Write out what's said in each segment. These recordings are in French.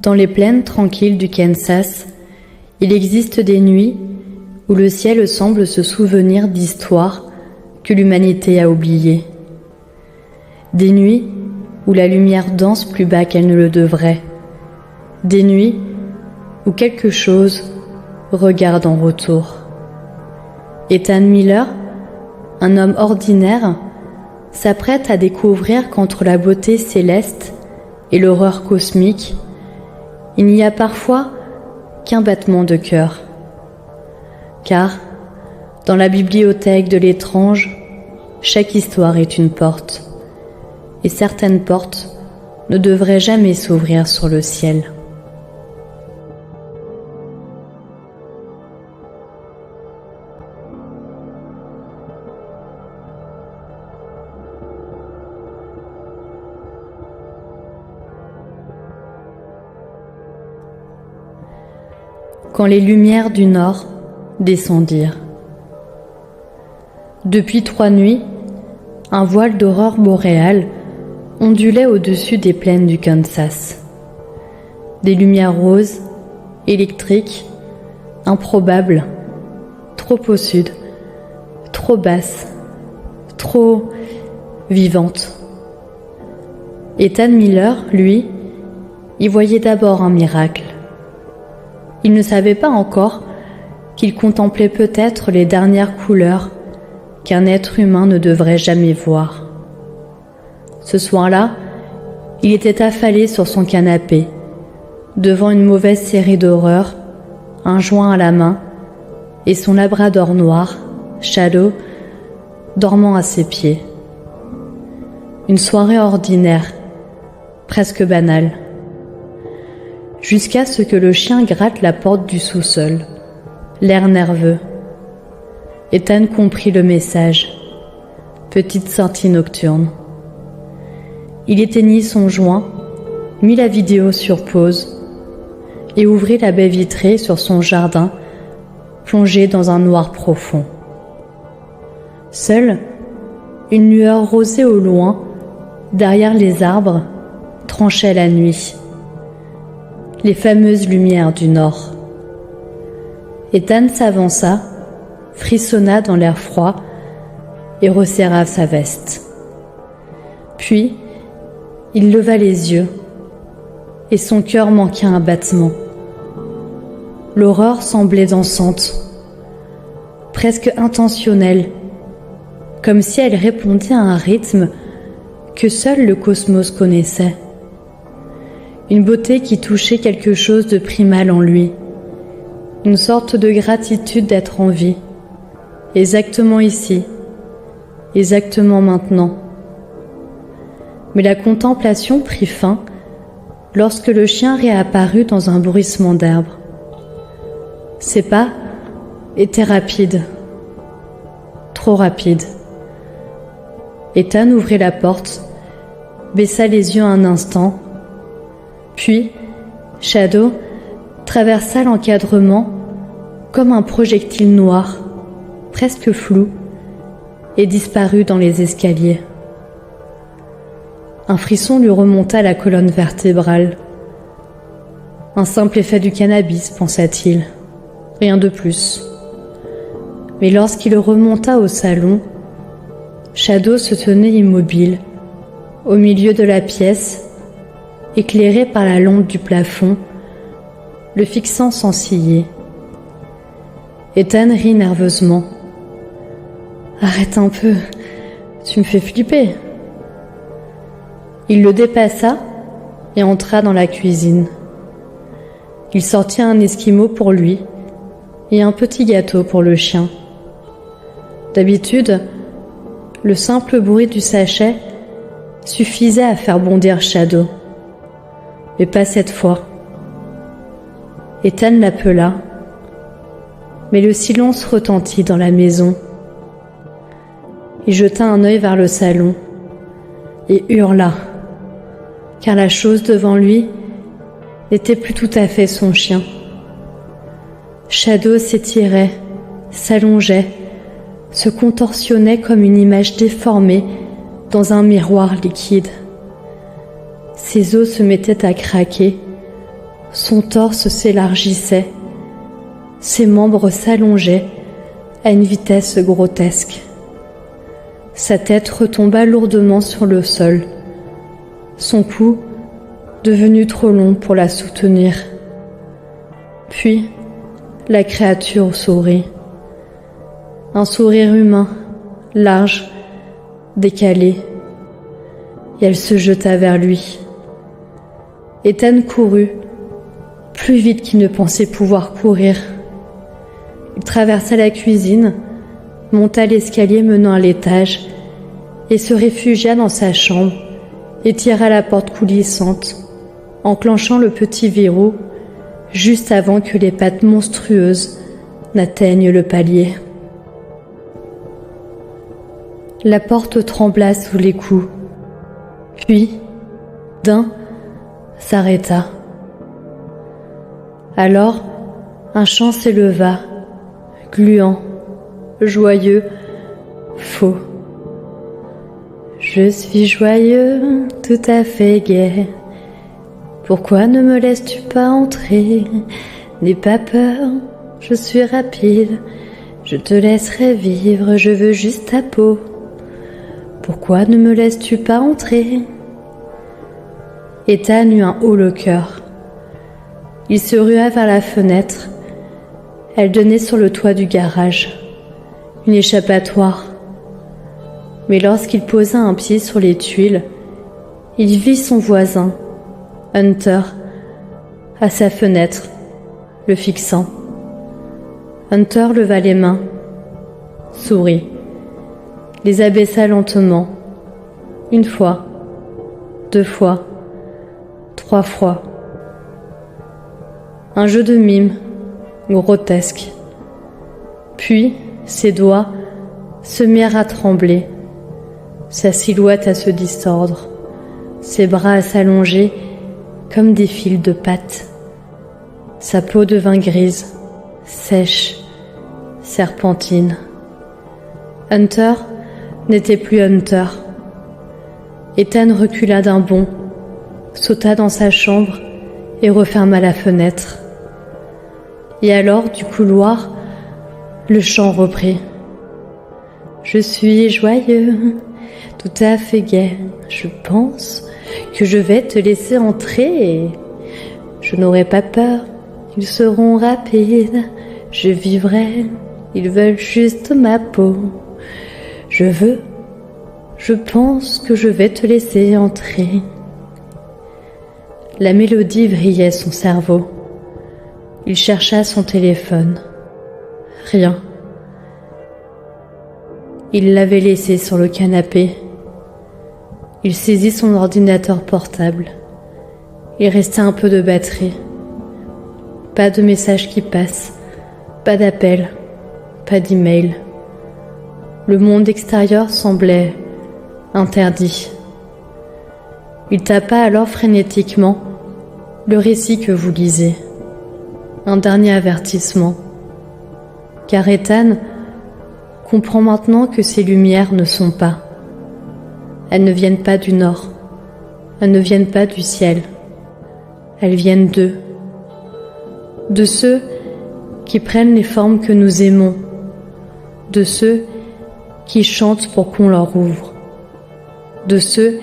Dans les plaines tranquilles du Kansas, il existe des nuits où le ciel semble se souvenir d'histoires que l'humanité a oubliées. Des nuits où la lumière danse plus bas qu'elle ne le devrait. Des nuits où quelque chose regarde en retour. Ethan Miller, un homme ordinaire, s'apprête à découvrir qu'entre la beauté céleste et l'horreur cosmique, il n'y a parfois qu'un battement de cœur. Car, dans la bibliothèque de l'étrange, chaque histoire est une porte, et certaines portes ne devraient jamais s'ouvrir sur le ciel. Quand les lumières du nord descendirent. Depuis 3 nuits, un voile d'aurore boréale ondulait au-dessus des plaines du Kansas. Des lumières roses, électriques, improbables, trop au sud, trop basses, trop vivantes. Ethan Miller, lui, y voyait d'abord un miracle. Il ne savait pas encore qu'il contemplait peut-être les dernières couleurs qu'un être humain ne devrait jamais voir. Ce soir-là, il était affalé sur son canapé, devant une mauvaise série d'horreurs, un joint à la main, et son labrador noir, Shadow, dormant à ses pieds. Une soirée ordinaire, presque banale. Jusqu'à ce que le chien gratte la porte du sous-sol, l'air nerveux. Ethan comprit le message. Petite sortie nocturne. Il éteignit son joint, mit la vidéo sur pause et ouvrit la baie vitrée sur son jardin, plongé dans un noir profond. Seule, une lueur rosée au loin, derrière les arbres, tranchait la nuit. Les fameuses lumières du nord. Ethan s'avança, frissonna dans l'air froid et resserra sa veste. Puis, il leva les yeux et son cœur manqua un battement. L'horreur semblait dansante, presque intentionnelle, comme si elle répondait à un rythme que seul le cosmos connaissait. Une beauté qui touchait quelque chose de primal en lui, une sorte de gratitude d'être en vie, exactement ici, exactement maintenant. Mais la contemplation prit fin lorsque le chien réapparut dans un bruissement d'herbe. Ses pas étaient rapides, trop rapides. Ethan ouvrit la porte, baissa les yeux un instant, puis Shadow traversa l'encadrement comme un projectile noir, presque flou, et disparut dans les escaliers. Un frisson lui remonta la colonne vertébrale. Un simple effet du cannabis, pensa-t-il, rien de plus. Mais lorsqu'il remonta au salon, Shadow se tenait immobile, au milieu de la pièce, éclairé par la lampe du plafond, le fixant sans ciller. Ethan rit nerveusement. « Arrête un peu, tu me fais flipper. » Il le dépassa et entra dans la cuisine. Il sortit un esquimau pour lui et un petit gâteau pour le chien. D'habitude, le simple bruit du sachet suffisait à faire bondir Shadow. Mais pas cette fois. Ethan l'appela, mais le silence retentit dans la maison. Il jeta un œil vers le salon et hurla, car la chose devant lui n'était plus tout à fait son chien. Shadow s'étirait, s'allongeait, se contorsionnait comme une image déformée dans un miroir liquide. Ses os se mettaient à craquer, Son torse s'élargissait, ses membres s'allongeaient à une vitesse grotesque. Sa tête retomba lourdement sur le sol, son cou devenu trop long pour la soutenir. Puis, la créature sourit. Un sourire humain, large, décalé, et elle se jeta vers lui. Ethan courut, plus vite qu'il ne pensait pouvoir courir. Il traversa la cuisine, monta l'escalier menant à l'étage et se réfugia dans sa chambre et tira la porte coulissante, enclenchant le petit verrou juste avant que les pattes monstrueuses n'atteignent le palier. La porte trembla sous les coups, puis, d'un, s'arrêta. Alors, un chant s'éleva, gluant, joyeux, faux. Je suis joyeux, tout à fait gai. Pourquoi ne me laisses-tu pas entrer? N'aie pas peur, je suis rapide. Je te laisserai vivre, je veux juste ta peau. Pourquoi ne me laisses-tu pas entrer? Ethan eut un haut le cœur. Il se rua vers la fenêtre. Elle donnait sur le toit du garage, une échappatoire. Mais lorsqu'il posa un pied sur les tuiles, il vit son voisin, Hunter, à sa fenêtre, le fixant. Hunter leva les mains, sourit, les abaissa lentement, une fois, 2 fois, 3 fois. Un jeu de mime, grotesque. Puis, ses doigts se mirent à trembler, sa silhouette à se distordre, ses bras à s'allonger comme des fils de pâte. Sa peau devint grise, sèche, serpentine. Hunter n'était plus Hunter. Ethan recula d'un bond, sauta dans sa chambre et referma la fenêtre. Et alors, du couloir, le chant reprit. Je suis joyeux, tout à fait gai. Je pense que je vais te laisser entrer. Je n'aurai pas peur, ils seront rapides. Je vivrai, ils veulent juste ma peau. Je pense que je vais te laisser entrer. La mélodie vrillait son cerveau. Il chercha son téléphone. Rien. Il l'avait laissé sur le canapé. Il saisit son ordinateur portable. Il restait un peu de batterie. Pas de messages qui passent, pas d'appels, pas d'email. Le monde extérieur semblait interdit. Il tapa alors frénétiquement le récit que vous lisez. Un dernier avertissement. Car Ethan comprend maintenant que ces lumières ne sont pas. Elles ne viennent pas du nord. Elles ne viennent pas du ciel. Elles viennent d'eux. De ceux qui prennent les formes que nous aimons. De ceux qui chantent pour qu'on leur ouvre. De ceux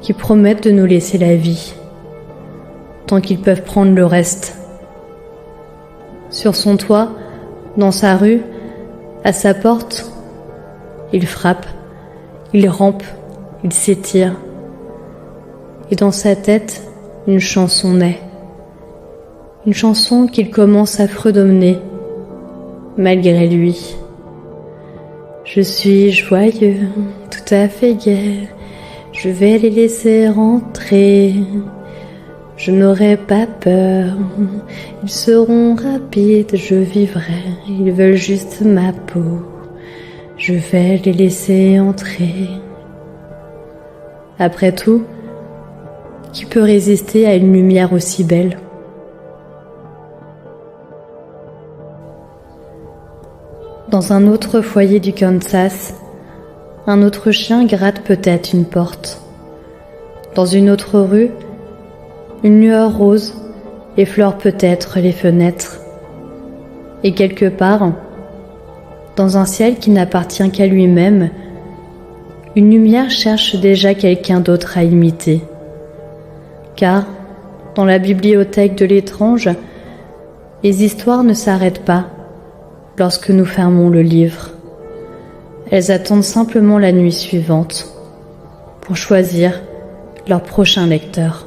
qui promettent de nous laisser la vie, tant qu'ils peuvent prendre le reste. Sur son toit, dans sa rue, à sa porte, il frappe, il rampe, il s'étire. Et dans sa tête, une chanson naît. Une chanson qu'il commence à fredonner, malgré lui. Je suis joyeux, tout à fait gai. Je vais les laisser rentrer. Je n'aurai pas peur. Ils seront rapides, je vivrai. Ils veulent juste ma peau. Je vais les laisser entrer. Après tout, qui peut résister à une lumière aussi belle? Dans un autre foyer du Kansas, un autre chien gratte peut-être une porte. Dans une autre rue, une lueur rose effleure peut-être les fenêtres. Et quelque part, dans un ciel qui n'appartient qu'à lui-même, une lumière cherche déjà quelqu'un d'autre à imiter. Car, dans la bibliothèque de l'étrange, les histoires ne s'arrêtent pas lorsque nous fermons le livre. Elles attendent simplement la nuit suivante pour choisir leur prochain lecteur.